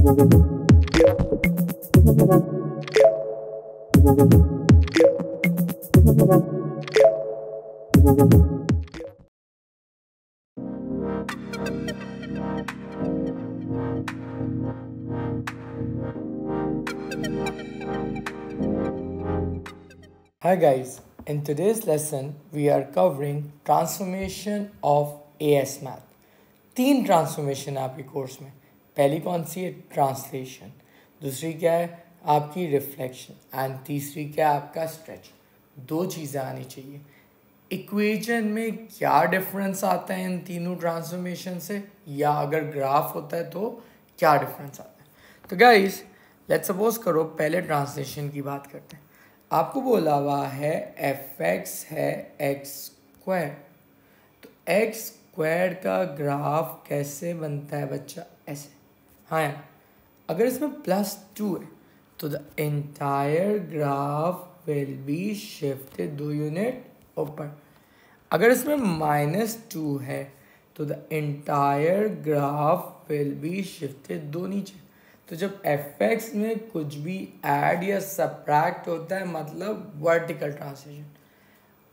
Hi guys, in today's lesson we are covering transformation of AS Math. तीन transformation है आपके course में. पहली कौन सी है? ट्रांसलेशन. दूसरी क्या है? आपकी रिफ्लेक्शन. एंड तीसरी क्या है? आपका स्ट्रेच. दो चीज़ें आनी चाहिए. इक्वेशन में क्या डिफरेंस आता है इन तीनों ट्रांसफॉर्मेशन से, या अगर ग्राफ होता है तो क्या डिफरेंस आता है. तो गाइस लेट्स सपोज करो पहले ट्रांसलेशन की बात करते हैं. आपको बोला हुआ है एफ एक्स है एक्स स्क्वायर. तो एक्स स्क्वायर का ग्राफ कैसे बनता है बच्चा? ऐसे. हाँ यार, अगर इसमें +2 है तो the entire graph will be shifted 2 unit ऊपर. अगर इसमें -2 है तो the entire graph will be shifted 2 नीचे. तो जब एफ एक्स में कुछ भी ऐड या सब्ट्रैक्ट होता है मतलब वर्टिकल ट्रांसलेशन.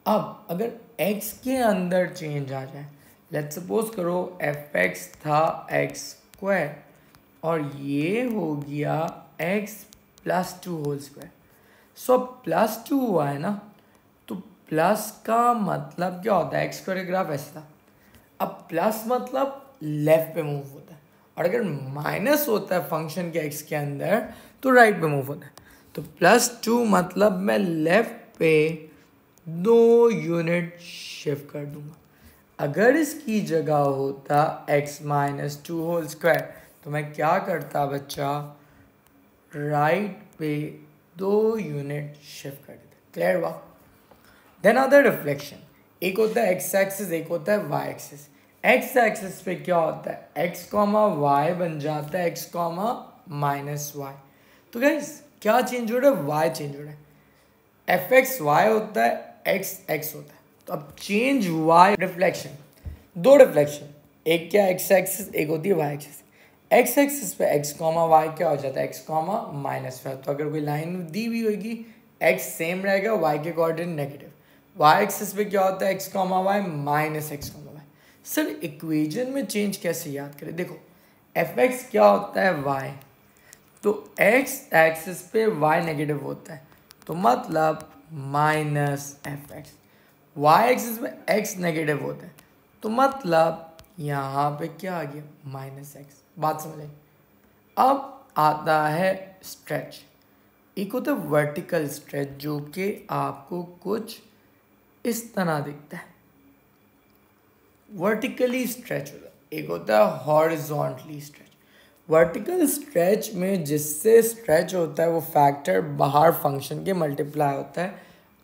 अब अगर x के अंदर चेंज आ जाए, लेट्स सपोज करो एफ एक्स था एक्स स्क्वायर और ये हो गया x+2 होल स्क्वायर. सो +2 हुआ है ना, तो प्लस का मतलब क्या होता है? एक्स स्क्वायर का ग्राफ ऐसा था. अब प्लस मतलब लेफ्ट पे मूव होता है, और अगर माइनस होता है फंक्शन के एक्स के अंदर तो राइट पे मूव होता है. तो +2 मतलब मैं लेफ्ट पे 2 यूनिट शिफ्ट कर दूंगा. अगर इसकी जगह होता x-2 होल स्क्वायर तो मैं क्या करता बच्चा? राइट पे 2 यूनिट शिफ्ट कर देता. क्लियर हुआ? Then other reflection. एक होता है एक्स एक्सिस, एक होता है वाई एक्सिस. एक्स एक्सिस पे क्या होता है? एक्स कॉमा वाई बन जाता है एक्स कॉमा -y. तो गाइस क्या चेंज हो रहा है? वाई चेंज हो रहा है. एफ एक्स वाई होता है, एक्स एक्स होता है. तो अब चेंज वाई. रिफ्लेक्शन, दो रिफ्लेक्शन, एक क्या एक्स एक्सिस, एक होती है वाई एक्सिस. एक्स एक्सिस पे एक्स कॉमा वाई क्या हो जाता है? X comma -5. तो अगर कोई लाइन दी हुई होगी एक्स सेम रहेगा, वाई के कोऑर्डिनेट नेगेटिव. वाई एक्सिस पे क्या होता है? X comma y -x comma y. Sir equation में चेंज कैसे याद करें? देखो एफ एक्स क्या होता है? वाई. तो एक्स एक्सिस पे वाई नेगेटिव होता है तो मतलब -f(x). वाई एक्सिस पे एक्स नेगेटिव होता है तो मतलब यहाँ पे क्या आ गया? -x. बात समझ आई? अब आता है स्ट्रेच. एक होता है वर्टिकल स्ट्रेच जो कि आपको कुछ इस तरह दिखता है, वर्टिकली स्ट्रेच होता है. एक होता है हॉरिजॉन्टली स्ट्रेच. वर्टिकल स्ट्रेच में जिससे स्ट्रेच होता है वो फैक्टर बाहर फंक्शन के मल्टीप्लाई होता है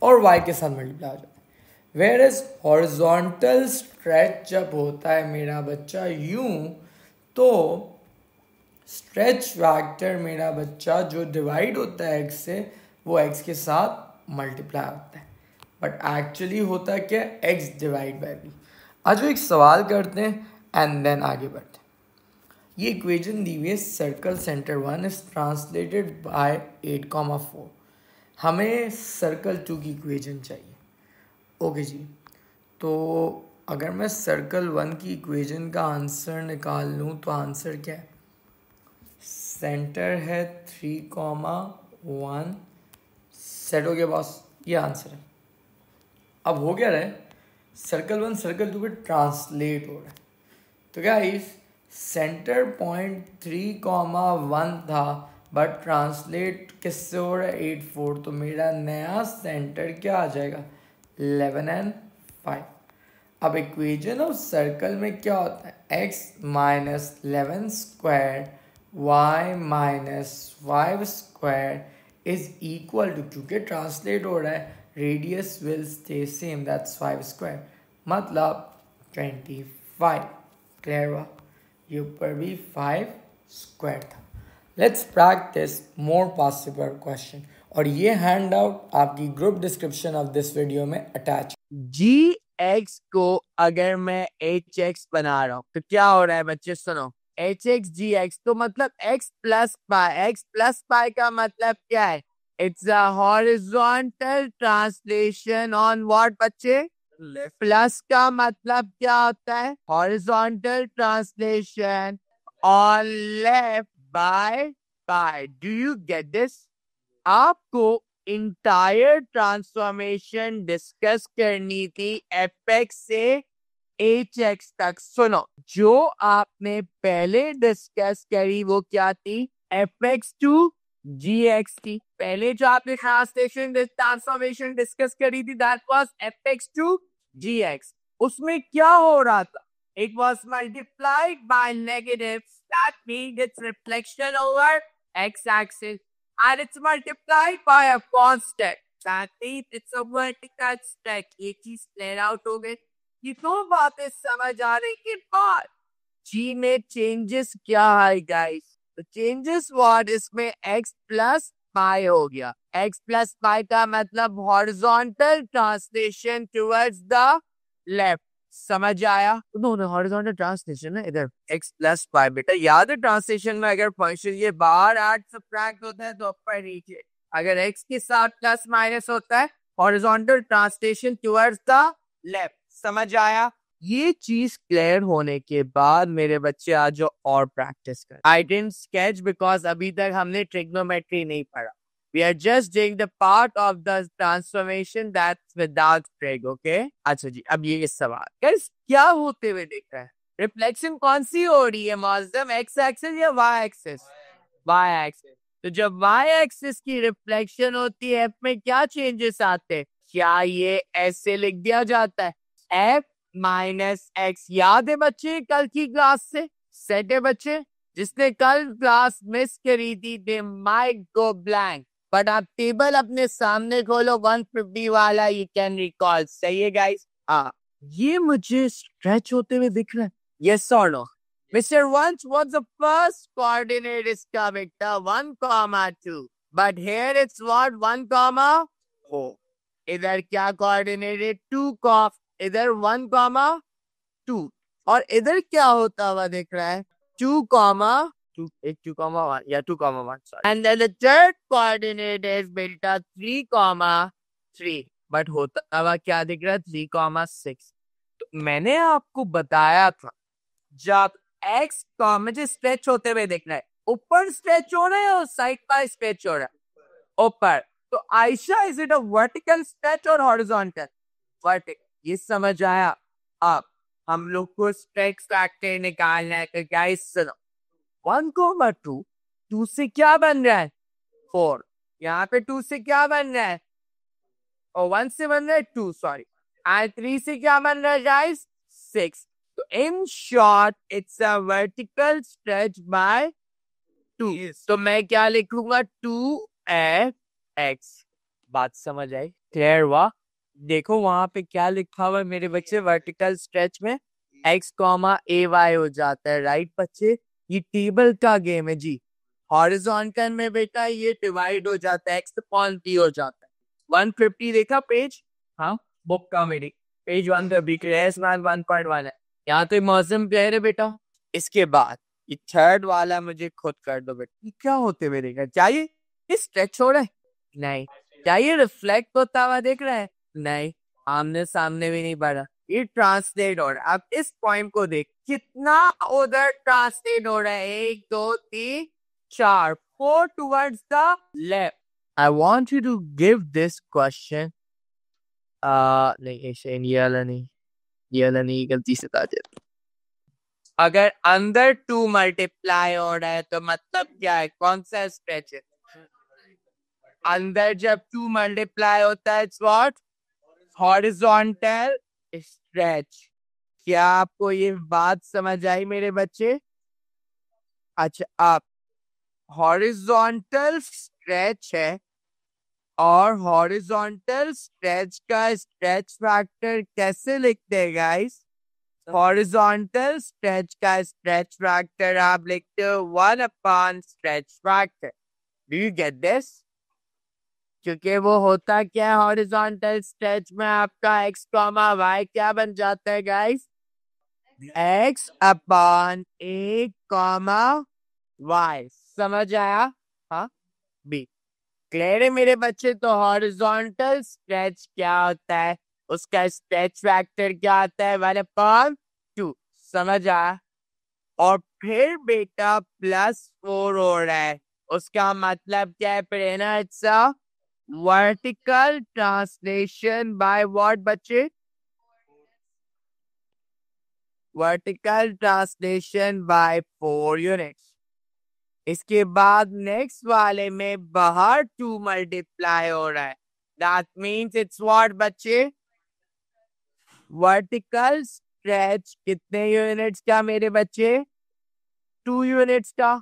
और y के साथ मल्टीप्लाई हो जाता है. वेयर एज हॉरिजॉन्टल स्ट्रेच जब होता है मेरा बच्चा यूं, तो स्ट्रेच फैक्टर मेरा बच्चा जो डिवाइड होता है x से वो x के साथ मल्टीप्लाई होता है. बट एक्चुअली होता क्या? x divide by b. आज एक सवाल करते हैं एंड देन आगे बढ़ते हैं. ये इक्वेशन दी हुई है. Circle centre 1 is translated bye 8,4. हमें सर्कल 2 की इक्वेशन चाहिए. ओके जी. तो अगर मैं सर्कल 1 की इक्वेशन का आंसर निकाल लूँ तो आंसर क्या है? सेंटर है 3,1. सेट हो गया बॉस, ये आंसर है. अब हो गया रहे सर्कल 1 सर्कल 2 पे ट्रांसलेट हो रहा है. तो क्या इस सेंटर पॉइंट 3,1 था बट ट्रांसलेट किससे हो रहा है? 8,4. तो मेरा नया सेंटर क्या आ जाएगा? 11 and 5. अब इक्वेशन ऑफ सर्कल में क्या होता है? x - 11 square y - 5 square is equal to, क्योंकि ट्रांसलेट हो रहा है radius will stay same, that's 5 square, मतलब 25. क्लियर हुआ? ये ऊपर भी 5 स्क्वायर था. Let's practice more possible question, और ये हैंड आउट आपकी group description of this video में अटैच. जी एक्स को अगर मैं एच एक्स बना रहा हूं तो क्या हो रहा है बच्चे? सुनो, एच एक्स जी एक्स, तो मतलब x plus pi, x plus pi का मतलब क्या है? It's a horizontal translation on what बच्चे? प्लस का मतलब क्या होता है? Horizontal translation on left by pi. Do you get this? आपको इंटायर ट्रांसफॉर्मेशन डिस्कस करनी थी एपेक्स से एच एक्स तक। सुनो, जो आपने पहले डिस्कस करी वो क्या थी? एपेक्स टू जी एक्स थी। पहले जो आपने ट्रांसलेशन ट्रांसफॉर्मेशन डिस्कस करी थी that was apex to g x. उसमें क्या हो रहा था? It was multiplied by negative, that means it's reflection over x axis, and it's multiplied by a constant. That means it's a vertical stack. ये चीज clear out हो गई। ये दो बातें समझ आने के बाद जी में चेंजेस क्या है गाइस? तो चेंजेस व्हाट, इसमें x प्लस पाई हो गया। x प्लस पाई का मतलब horizontal translation towards the left. समझ आया? उन्होंने हॉरिजॉन्टल ट्रांसलेशन है इधर x प्लस पाई। बेटा याद है ट्रांसलेशन में अगर फंक्शन ये बाहर ऐड सब्ट्रैक्ट होता है तो ऊपर नीचे, अगर x के साथ प्लस माइनस होता है horizontal translation towards the left. समझ आया? ये चीज क्लियर होने के बाद मेरे बच्चे आज जो और प्रैक्टिस कर। आई डेंट स्केच बिकॉज अभी तक हमने ट्रिग्नोमेट्री नहीं पढ़ा। We are just doing the part of the transformation that's without trig, okay? अच्छा जी, अब ये सवाल guys, क्या होते हुए दिख रहा है? रिफ्लेक्शन कौन सी हो रही है मौजम, एक्स एक्सिस या वाई एक्सिस? Y axis. तो जब वाई एक्सिस की रिफ्लेक्शन होती है एफ में क्या चेंजेस आते हैं? क्या ये ऐसे लिख दिया जाता है? F minus x. याद है बच्चे कल की क्लास से? सेट है बच्चे? जिसने कल क्लास मिस करी थी they might go blank, but आप टेबल अपने सामने खोलो 150 वाला, यू कैन रिकॉल। सही है गाइस? हाँ, ये मुझे स्ट्रेच होते हुए दिख रहा है। यस और no? Mr. Once was the first coordinate is vector 1, 2. But here it's what? 1, 4. इधर क्या कोऑर्डिनेट है? 2, इधर 1, 2। और इधर क्या होता हुआ दिख रहा है? 2, 2, 2, 1 या 2, 1 sorry. And then the third coordinate is beta 3, 3. But होता हुआ क्या दिख रहा है? 3, 6। तो मैंने आपको बताया था जब एक्स मुझे स्ट्रेच होते हुए देखना है, ऊपर स्ट्रेच हो रहा है और साइड पर स्ट्रेच हो रहा है ऊपर, तो Ayesha is it a vertical stretch और हॉरिजॉन्टल? वर्टिकल। ये समझ आया? अब हम लोग को स्ट्रेच फैक्टर निकालना है। तो गाइस सुनो, 1, 2 से क्या बन रहा है? 4। यहाँ पे 2 से क्या बन रहा है? और 1 से बन रहा है 2 सॉरी। एंड 3 से क्या बन रहा है गाइस? 6। तो in short it's a vertical stretch by 2। तो मैं क्या लिखूंगा? 2f(x). बात समझ आई? क्लियर हुआ? देखो वहां पे क्या लिखा हुआ है मेरे बच्चे, वर्टिकल स्ट्रेच में x कॉमा ए वाई हो जाता है। राइट बच्चे? ये टेबल का गेम है जी। हॉरिजॉन्टल में बेटा ये डिवाइड हो जाता है, x अपॉन p हो जाता है। 150 देखा पेज? हाँ, बुक का मेरी पेज 150 क्लास 1.1 है। यहाँ तो मौसम क्लियर है बेटा? इसके बाद ये थर्ड वाला मुझे खुद कर दो बेटा। ये क्या होते हुए देख रहा है? चाहिए ये स्ट्रेच हो रहा है? नहीं। चाहिए रिफ्लेक्ट होता हुआ देख रहा है? नहीं। आमने सामने भी नहीं पड़ा, ये ट्रांसलेट हो रहा है। अब इस पॉइंट को देख, कितना उधर ट्रांसलेट हो रहा है? 1, 2, 3, 4, 4 towards the left. I want you to give this question. नहीं ऐसे ये वाला नहीं, ये वाला नहीं, गलती से था। अगर अंदर 2 मल्टीप्लाई हो रहा है तो मतलब क्या है? कौन सा स्ट्रेच है? अंदर जब 2 मल्टीप्लाई होता है इट्स व्हाट? Horizontal stretch. क्या आपको ये बात समझ आई मेरे बच्चे? अच्छा, आप हॉरिजॉन्टल स्ट्रेच है और हॉरिजॉन्टल स्ट्रेच का स्ट्रेच फैक्टर कैसे लिखते हैं गाइस? हॉरिजॉन्टल स्ट्रेच का स्ट्रेच फैक्टर आप लिखते हो 1 stretch factor. Do you get this? क्योंकि वो होता क्या है हॉरिजॉन्टल स्ट्रेच में? आपका x कॉमा y क्या बन जाता है guys? x upon 1 comma y. समझ आया? हाँ बी क्लियर है मेरे बच्चे? तो हॉरिजॉन्टल स्ट्रेच क्या होता है, उसका स्ट्रेच फैक्टर क्या आता है, 1/2। समझ आया? और फिर बेटा +4 हो रहा है, उसका मतलब क्या है Prerna? It's a vertical translation by what बच्चे? Vertical translation by 4 units. इसके बाद नेक्स्ट वाले में बाहर 2 मल्टीप्लाई हो रहा है, दैट मीन्स इट्स व्हाट बच्चे? वर्टिकल स्ट्रेच कितने यूनिट्स का मेरे बच्चे? 2 यूनिट्स का,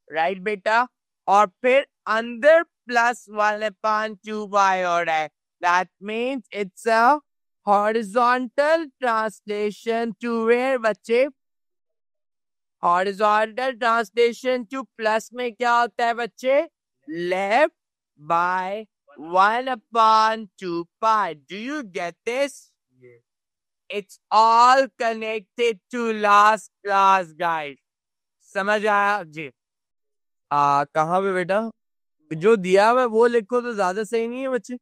राइट बेटा? और फिर अंदर +1/2y हो रहा है, that means it's a horizontal translation to where बच्चे? हॉरिजॉन्टल ट्रांसलेशन टू प्लस में क्या होता है बच्चे? Left by 1/2 pi. Do you get this? It's all connected to last class guys. समझ आया जी? कहाँ पे बेटा? जो दिया हुआ है वो लिखो तो ज्यादा सही नहीं है बच्चे?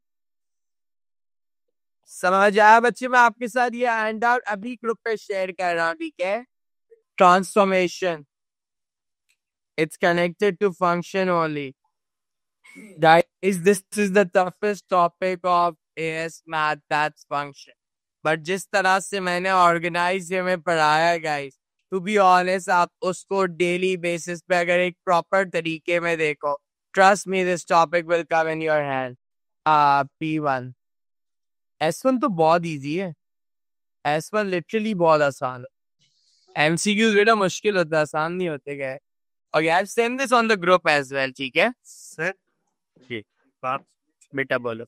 समझ आया बच्चे? मैं आपके साथ ये हैंड आउट अभी ग्रुप पे शेयर कर रहा हूँ, ठीक है? Transformation, it's connected to function only. Guys, this is the toughest topic of AS Math, that's function. But जिस तरह से मैंने ऑर्गेनाइज ये में पढ़ाया गाइस, टू बी ऑनेस्ट आप उसको डेली बेसिस पे अगर एक प्रॉपर तरीके में देखो, trust me this topic will come in your hand. P1 S1 तो बहुत इजी है, S1 लिटरली बहुत आसान है। MCQs बेटा मुश्किल होता है, आसान नहीं होते गए। और यार send this on the group as well, ठीक है सर? जी आप बेटा बोलो।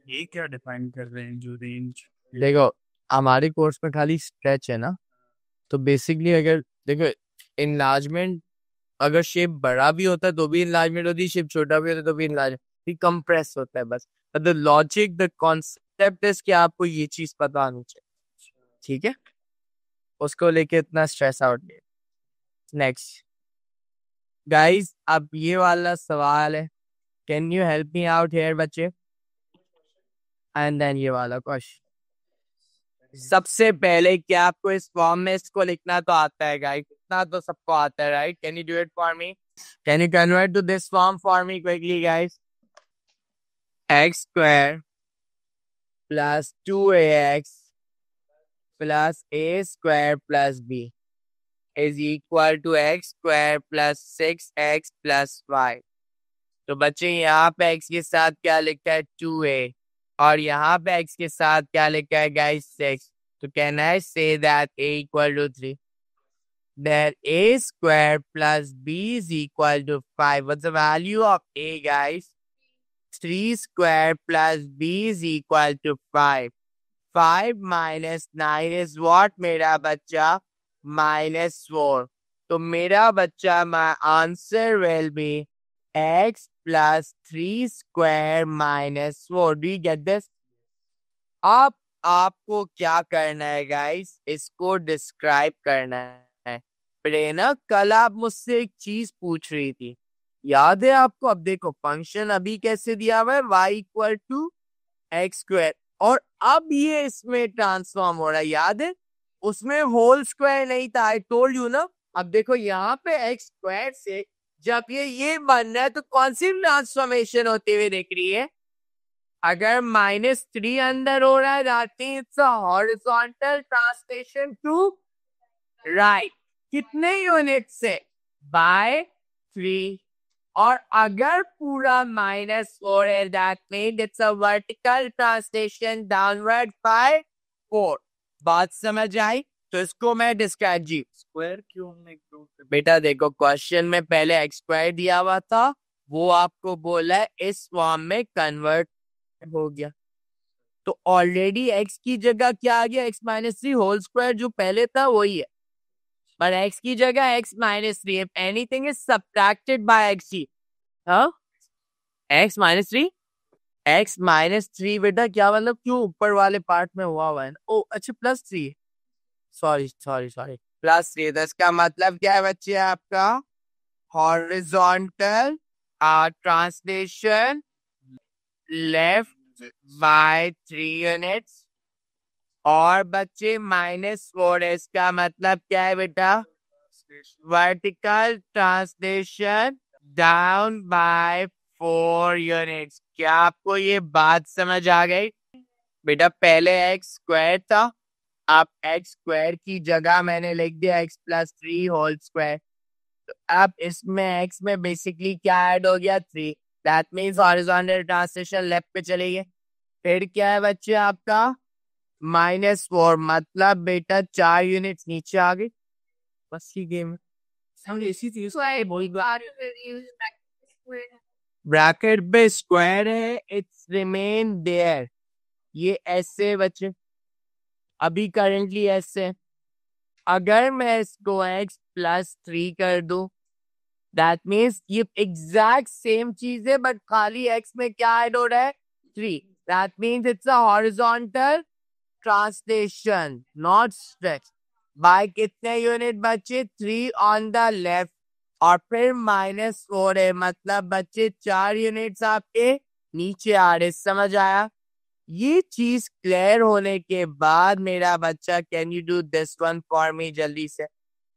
ये क्या डिफाइन कर रहे हैं जो रेंज? देखो हमारे कोर्स में खाली स्ट्रेच है ना, तो बेसिकली अगर देखो इनलार्जमेंट, अगर शेप बड़ा भी होता है तो भी इनलार्जमेंट होती है, शेप छोटा भी होता है तो भी इनलार्जमेंट, कंप्रेस होता है बस। The logic the concept is कि आपको ये चीज पता होनी चाहिए, ठीक है? उसको लेके इतना स्ट्रेस आउट नहीं। नेक्स्ट गाइस, अब ये वाला सवाल है, can you help me out here बच्चे? एंड देन ये वाला क्वेश्चन। सबसे पहले क्या आपको इस फॉर्म में इसको लिखना तो आता है गाइस? इतना तो सबको आता है, right? Can you do it for me? Can you convert to this form for me quickly guys? x² + 2ax + a² + b is equal to x² + 6x + y। तो बच्चे यहाँ पे x के साथ क्या लिखा है? 2a, और यहाँ पे x के साथ क्या लिखा है गाइस? 6। तो can I say that a = 3? Then a² + b is equal to 5. What's the value of a guys? 3² + b is equal to 5. 5 - 9 is what मेरा बच्चा? -4. तो मेरा बच्चा my answer will be x + 3² - 4. Do you get this? अब आपको क्या करना है गाइस? इसको डिस्क्राइब करना है। प्रेरणा कल आप मुझसे एक चीज पूछ रही थी, याद है आपको? अब देखो फंक्शन अभी कैसे दिया हुआ है, y = x², और अब ये इसमें ट्रांसफॉर्म हो रहा है, याद है? उसमें होल स्क्वायर नहीं था, आई टोल्ड यू ना। अब देखो यहाँ पे x² से जब ये बन रहा है तो कौन सी ट्रांसफॉर्मेशन होते हुए दिख रही है? अगर -3 अंदर हो रहा है that means it's a horizontal translation to right. कितने यूनिट से? बाय 3। और अगर पूरा -4 है that means it's a vertical translation downward by 4। बात समझ आई? तो इसको मैं डिस्क्राइब जी स्क्वायर क्यों हमने बेटा देखो क्वेश्चन में पहले x² दिया हुआ था, वो आपको बोला है इस फॉर्म में कन्वर्ट हो गया, तो ऑलरेडी x की जगह क्या आ गया? x - 3 होल स्क्वायर जो पहले था वही है, पर x की जगह x - 3। if anything is subtracted by x, हाँ x - 3, x - 3 बेटा क्या मतलब? क्यों ऊपर वाले पार्ट में हुआ है ना? ओ अच्छा +3, सॉरी +3। तो इसका मतलब क्या है बच्चे आपका? Horizontal translation left by 3 units. और बच्चे -4 है, इसका मतलब क्या है बेटा? Vertical translation down by 4 units. क्या आपको ये बात समझ आ गई? बेटा पहले x² था, अब x² की जगह मैंने लिख दिया x+3 होल स्क्वायर। तो अब इसमें x में बेसिकली क्या ऐड हो गया? 3। That means horizontal translation left पे चली गई। फिर क्या है बच्चे आपका? -4, मतलब बेटा 4 यूनिट्स नीचे आ गई। बस ये गेम है। ब्रैकेट पे स्क्वायर है, इट्स रिमेन देयर। ये ऐसे बच्चे अभी करेंटली ऐसे। अगर मैं इसको x+3 कर दूं, दैट मीन्स ये एग्जैक्ट सेम चीज है, बट खाली x में क्या ऐड हो रहा है? 3। That means it's a horizontal translation, not stretch. By कितने यूनिट बच्चे? 3 ऑन द लेफ्ट। और फिर -4 है, मतलब बच्चे 4 यूनिट्स आपके नीचे आ रहे। समझ आया? ये चीज क्लियर होने के बाद मेरा बच्चा, can you do this one for मी जल्दी से?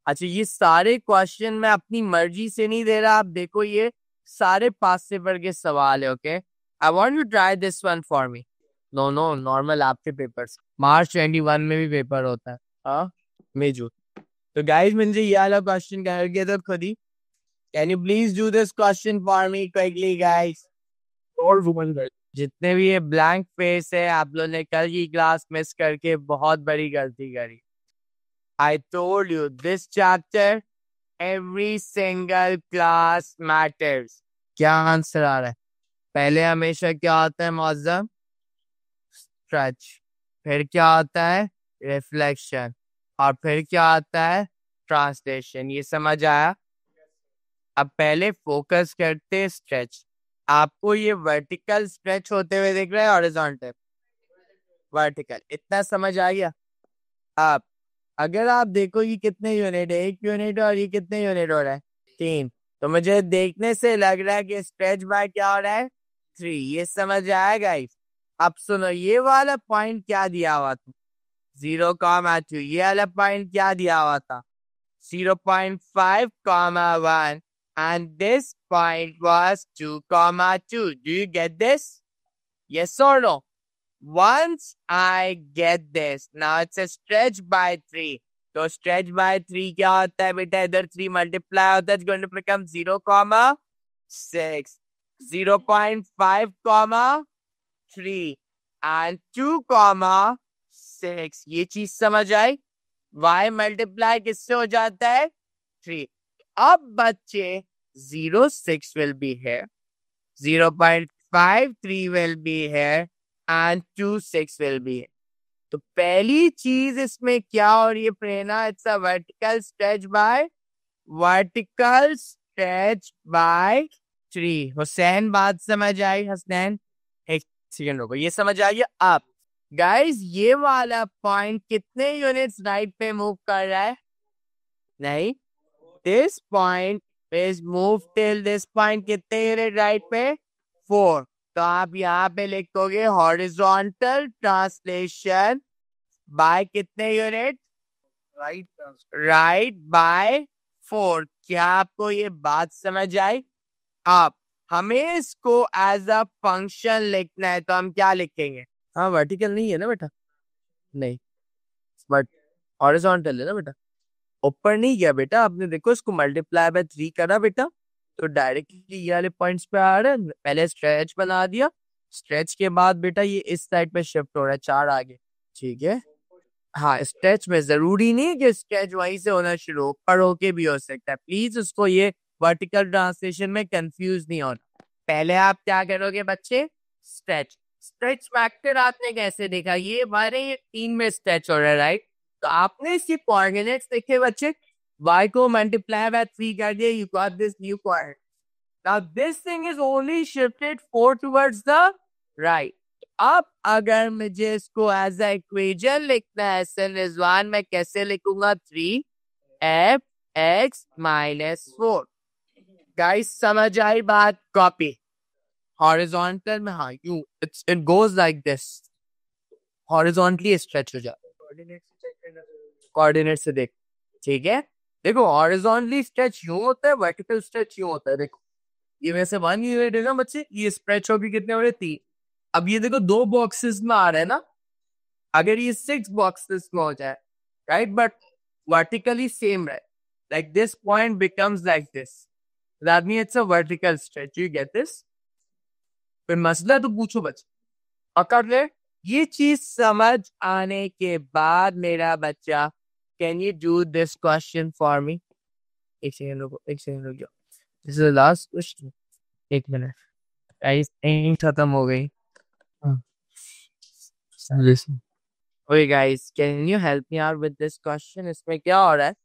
अच्छा, ये सारे क्वेश्चन मैं अपनी मर्जी से नहीं दे रहा, आप देखो ये सारे पास पेपर के सवाल है। Okay, I want you try this one for me. No no, normal आपके पेपर्स मार्च 21 में भी पेपर होता है। हाँ, मेजू। तो गाइस मुझे ये वाला क्वेश्चन कर गया था खुद ही। Can you please do this question for me quickly guys? और जितने भी ये ब्लैंक फेस है, आप लोगों ने कल की क्लास मिस करके बहुत बड़ी गलती करी। I told you this chapter, every single class matters. क्या आंसर आ रहा है? पहले हमेशा क्या होता है मौजम? स्ट्रेच। फिर क्या आता है? रिफ्लेक्शन। और फिर क्या आता है? ट्रांसलेशन। ये समझ आया? अब पहले फोकस करते स्ट्रेच। आपको ये वर्टिकल स्ट्रेच होते हुए दिख रहा है, हॉरिजॉन्टल? वर्टिकल। इतना समझ आ गया? अब अगर आप देखो ये कितने यूनिट है, 1 यूनिट, और ये कितने यूनिट हो रहा है? 3। तो मुझे देखने से लग रहा है कि स्ट्रेच बाय क्या हो रहा है? 3। ये समझ आया गाइस? अब सुनो, ये वाला पॉइंट क्या दिया हुआ था? 0,2। ये वाला पॉइंट क्या दिया हुआ था? 0.5, 1, and this point was 2,2. Do you get this? Yes or no? Once I get this, now it's a stretch by 3. तो stretch by 3 क्या होता है बेटा? इधर 3 मल्टीप्लाई होता है, it's going to become 0,6, 0.5, 3 and 2,6। ये चीज समझ आई? y मल्टीप्लाई किससे हो जाता है? 3। अब बच्चे 0,6 will be here, 0.53 will be here, and 2,6 will be here. तो पहली चीज इसमें क्या हो रही है Prerna? It's a vertical stretch by 3। Hussain बात समझ आई? हसनैन एक सेकंड रुको, ये समझ आ गया? अब गाइस ये वाला पॉइंट कितने यूनिट्स राइट पे मूव कर रहा है? नहीं, this point is move till this point कितने यूनिट राइट पे? 4। तो आप यहाँ पे लिखोगे हॉरिजॉन्टल ट्रांसलेशन बाय कितने यूनिट? Right by 4। क्या आपको ये बात समझ आई? आप हमें इसको एज अ फंक्शन लिखना है, तो हम क्या लिखेंगे? हाँ, वर्टिकल नहीं है ना बेटा? नहीं, बट हॉरिजॉन्टल है ना बेटा? ऊपर नहीं गया बेटा, आपने देखो इसको मल्टीप्लाई बाय 3 करा बेटा, तो डायरेक्टली ये वाले पॉइंट्स पे आ रहा है। पहले स्ट्रेच बना दिया, स्ट्रेच के बाद बेटा ये इस साइड पे शिफ्ट हो रहा है, 4 आगे। ठीक है, हाँ, स्ट्रेच में जरूरी नहीं कि स्ट्रेच वहीं से होना शुरू हो, ऊपर होके भी हो सकता है। प्लीज उसको ये वर्टिकल ट्रांसलेशन में कंफ्यूज नहीं होना। पहले आप क्या करोगे बच्चे? स्ट्रेच। स्ट्रेच फैक्टर आपने कैसे देखा? ये हमारे ये 3 में स्ट्रेच हो रहा है, राइट? तो आपने इसके कोऑर्डिनेट्स देखे बच्चे, y को मल्टीप्लाई बाय 3 कर दिया, you got this new coordinate. Now this thing is only shifted 4 towards the right. अब अगर मुझे इसको एज अ इक्वेशन लिखना है सर रिजवान, मैं कैसे लिखूंगा? 3 एफ एक्स माइनस 4। गाइस समझ आई बात? कॉपी हॉरिजॉन्टल में, हाँ you it goes like this, horizontally stretch हो जाता, कोऑर्डिनेट से देख, ठीक है। देखो हॉरिजॉन्टली स्ट्रेच यूं होता है, वर्टिकल स्ट्रेच यूं होता है। देखो ये वैसे 1 यूनिट है ना बच्चे, ये स्ट्रेच होगी कितने हो रहे 3। अब ये देखो 2 बॉक्सेस में आ रहा है ना, अगर ये 6 बॉक्सेस में हो जाए, राइट, बट वर्टिकली सेम रहे, like this point becomes like this, that means it's a vertical stretch, you get this। फिर मसला तो पूछो बच्चे, अकर ले। ये चीज समझ आने के बाद मेरा बच्चा, can you do this question for मी? एक सेकंड रुको, एक सेकंड रुको, this is the last question. एक मिनट, गाइस इंक खत्म हो गई। लिसन, ओए guys can you help me out with this question? इसमें क्या हो रहा है?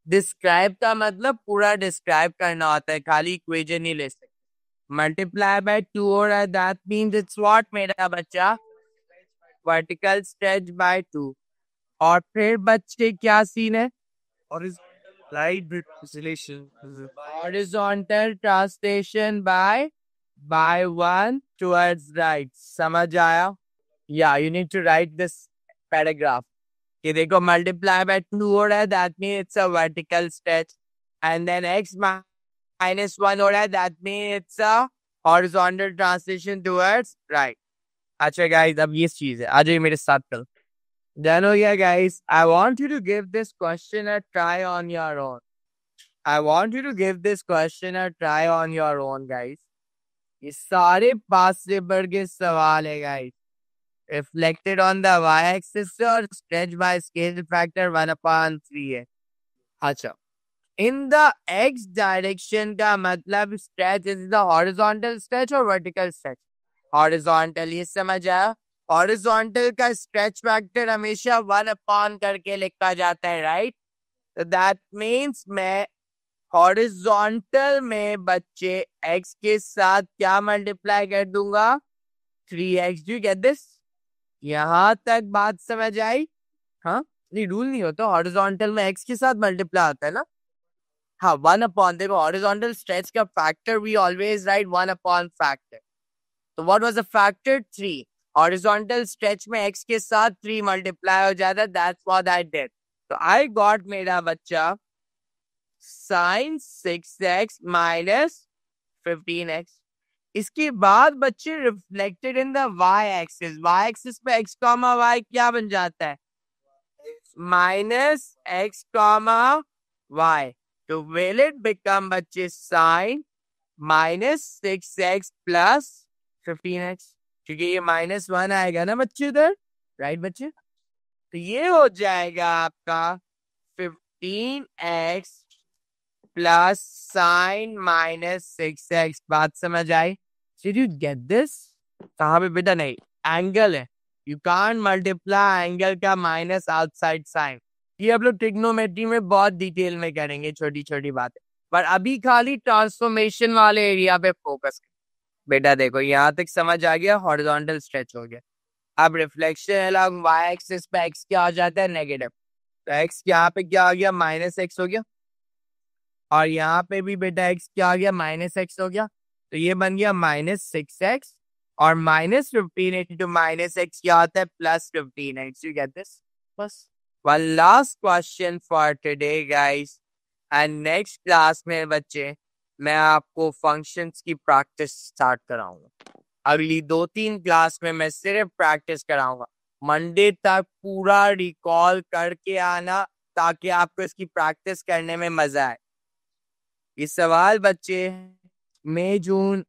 डिस्क्राइब का मतलब पूरा डिस्क्राइब करना होता है, खाली इक्वेशन नहीं ले सकते। मल्टीप्लाई बाय 2 हो रहा है, दैट मींस इट्स व्हाट मेरा बच्चा? Vertical stretch by 2। और फिर बच्चे क्या सीन है? Horizontal translation by 1 towards right. समझ आया? या you need to write this paragraph कि देखो मल्टीप्लाई बाय 2 हो रहा है, that mean it's a vertical stretch, and then x minus 1 हो रहा है, that mean it's a horizontal translation towards right. अच्छा गाइस अब ये चीज है, आ जाइए मेरे साथ कल। डन हो गया guys? I want you to give this question a try on your own. I want you to give this question a try on your own guys. ये सारे पास से बढ़ के सवाल है guys, reflected on the y-axis और stretch by scale factor 1/3 है। अच्छा, in the x direction का मतलब stretch is the horizontal stretch और vertical stretch? horizontal, ये समझ आया? horizontal का stretch factor हमेशा 1/, करके लिखा जाता है, right? So that means मैं horizontal में बच्चे x के साथ क्या मल्टीप्लाई कर दूंगा? 3x। Do you get this? यहां तक बात समझ आई? हाँ, नहीं रूल नहीं होता, हॉरिजॉन्टल में x के साथ मल्टीप्लाई आता है ना। हाँ 1/, देखो हॉरिजॉन्टल स्ट्रेच का factor we always write 1/, factor. तो what was the factor? 3। Horizontal stretch में x के साथ 3 मल्टीप्लाई हो जाता है, दैट्स व्हाट आई डिड। तो आई गॉट मेरा बच्चा sin 6x माइनस 15x। इसके बाद बच्चे reflected in the y axis, y axis पे x कॉमा y क्या बन जाता है? Minus x comma y। तो विल इट बिकम बच्चे sine minus 6x plus 15x, क्योंकि ये -1 आएगा ना बच्चे इधर, राइट बच्चे? तो ये हो जाएगा आपका 15x plus sign minus 6x। बात समझ आई? Did you get this? कहाँ पे बेटा? नहीं, एंगल है, यू कांट मल्टीप्लाई एंगल का माइनस आउटसाइड साइन। ये आप लोग ट्रिग्नोमेट्री में बहुत डिटेल में करेंगे, छोटी छोटी बातें, पर अभी खाली ट्रांसफॉर्मेशन वाले एरिया पे फोकस कर। बेटा देखो यहाँ तक समझ आ गया, हॉरिजॉन्टल स्ट्रेच हो गया। अब रिफ्लेक्शन अलॉन्ग वाई एक्सिस पे एक्स क्या हो जाता है? नेगेटिव। तो एक्स यहाँ पे क्या हो गया? -x हो गया, और यहाँ पे भी बेटा x क्या आ गया? -x हो गया। तो ये बन गया -6x, और -15 इंटू -x क्या आता है? +15x। You get this? बस one last question for today guys, and next class में बच्चे मैं आपको फंक्शंस की प्रैक्टिस स्टार्ट कराऊंगा। अगली 2-3 क्लास में मैं सिर्फ प्रैक्टिस कराऊंगा। मंडे तक पूरा रिकॉल करके आना, ताकि आपको इसकी प्रैक्टिस करने में मजा आए। ये सवाल बच्चे मई जून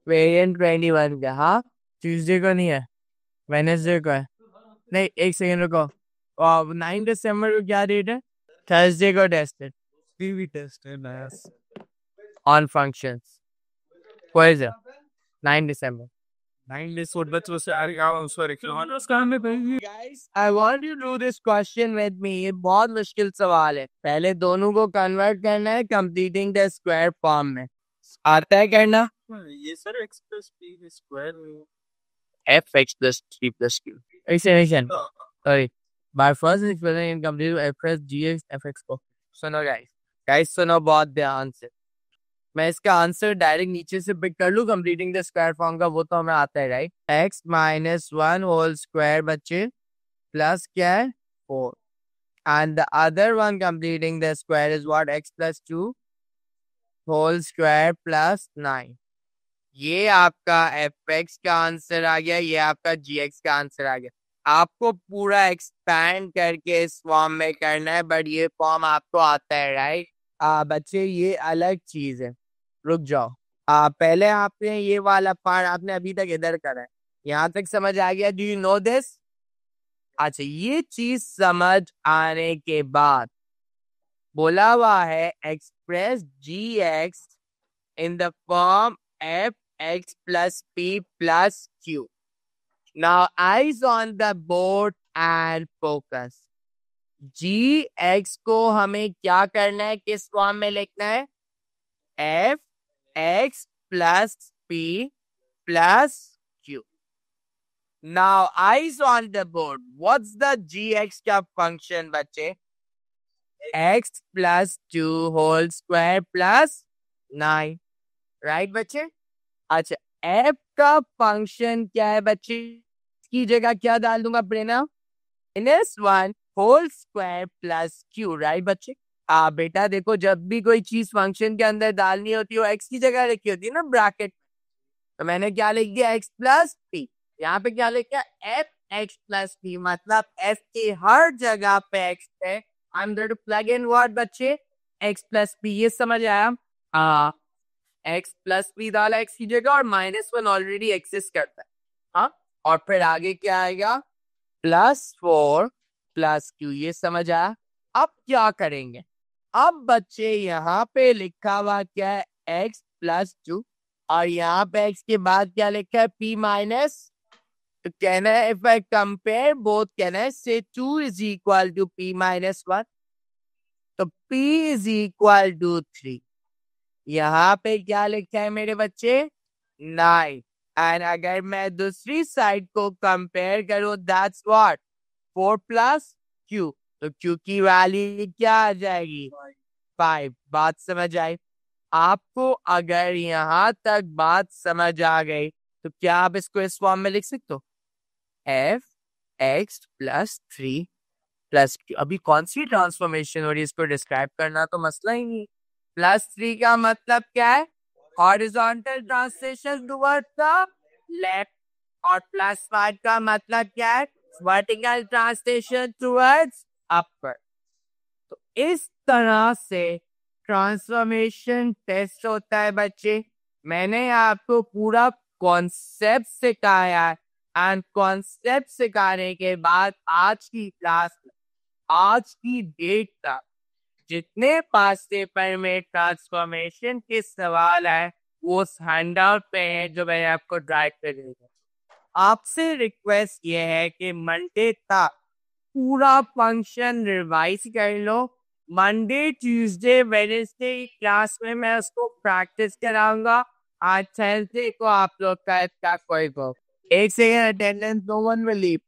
वेरिएंट 21 का, हाँ ट्यूसडे को नहीं है, वेडनेसडे को है। नहीं एक सेकेंड रुको, 9 दिसंबर को क्या डेट है? थर्सडे को tested, on functions. What is it? 9 December. 9 days what बच्चों से sorry kilometers कहाँ में पड़ेगी? Guys, I want you to do this question with me. ये बहुत मुश्किल सवाल है। पहले दोनों को कन्वर्ट करना है कंप्लीटिंग द स्क्वायर फॉर्म में। आता है करना? ये sir x plus p square fx plus 3 plus q. Explanation. Sorry. By first explaining in complete f plus gx fx को सुनो गाइस, सुनो बहुत ध्यान से। मैं इसका आंसर डायरेक्ट नीचे से पिक कर लूं, कंप्लीटिंग द स्क्वायर फॉर्म का, वो तो हमें आता है right. X minus one whole square बच्चे प्लस क्या है 4, and the other one completing the square is what, x plus 2 whole square plus 9। ये आपका एफ एक्स का आंसर आ गया, ये आपका जी एक्स का आंसर आ गया। आपको पूरा एक्सपैंड करके इस फॉर्म में करना है, बट ये फॉर्म आपको आता है राइट। बच्चे ये अलग चीज है, रुक जाओ। पहले आपने ये वाला पार्ट आपने अभी तक इधर करा है, यहाँ तक समझ आ गया, डू यू नो दिस? अच्छा, ये चीज समझ आने के बाद बोला हुआ है express g x in the form fx plus p plus q. Now eyes on the board and focus. gx को हमें क्या करना है, किस फॉर्म में लिखना है? fx plus p plus q. Now eyes on the board. What's the gx का function बच्चे? x plus 2 whole square plus 9. Right बच्चे? अच्छा, एफ का फंक्शन क्या है बच्चे? की जगह क्या डाल दूंगा Prerna? Minus one whole square plus Q, right बच्चे? बेटा देखो, जब भी कोई चीज फंक्शन के अंदर डालनी होती है एक्स की जगह रखी होती है ना ब्रैकेट, तो मैंने क्या लिख दिया, एक्स प्लस पी। यहाँ पे क्या लिख दिया, एफ एक्स प्लस पी, मतलब एफ की हर जगह पे एक्स है। I am going to plug in what बच्चे, एक्स प्लस पी। ये समझ आया? एक्स प्लस पी डाला एक्स की जगह, और माइनस वन ऑलरेडी एक्सिस्ट करता है। हाँ, और फिर आगे क्या आएगा, प्लस 4 प्लस क्यू। ये समझ आया? अब क्या करेंगे, अब बच्चे यहाँ पे लिखा हुआ क्या है, एक्स प्लस 2, और यहाँ पे एक्स के बाद क्या लिखा है, पी माइनस। तो कहना है इफ आई कंपेयर बोथ, कहना है से 2 is equal to p minus 1, तो P इज इक्वल टू 3। यहाँ पे क्या लिखा है मेरे बच्चे, 9। एंड अगर मैं दूसरी साइड को कंपेयर करूं, दैट्स व्हाट, 4 प्लस Q, तो Q की वैल्यू क्या आ जाएगी, 5। बात समझ आई? आपको अगर यहाँ तक बात समझ आ गई, तो क्या आप इसको इस फॉर्म में लिख सकते हो, F x plus 3 plus Q। अभी कौन सी ट्रांसफॉर्मेशन हो रही है, इसको डिस्क्राइब करना तो मसला ही नहीं। प्लस 3 का मतलब क्या है, horizontal translation towards the left, और प्लस 5 का मतलब क्या है, वर्टिकल ट्रांसलेशन टुवर्ड्स अपर। तो इस तरह से ट्रांसफॉर्मेशन टेस्ट होता है बच्चे। मैंने आपको पूरा कॉन्सेप्ट सिखाया है, एंड कॉन्सेप्ट सिखाने के बाद आज की क्लास में, आज की डेट तक जितने पास पेपर में ट्रांसफॉर्मेशन के सवाल है, वो हैंडआउट पे है जो मैंने आपको ड्राइव कर दिया। आपसे रिक्वेस्ट ये है कि मंडे तक पूरा फंक्शन रिवाइज कर लो। मंडे ट्यूसडे वेडनेसडे क्लास में मैं उसको प्रैक्टिस कराऊंगा। आज थर्सडे को आप लोग का इसका कोई को एक second attendance, no one will leave.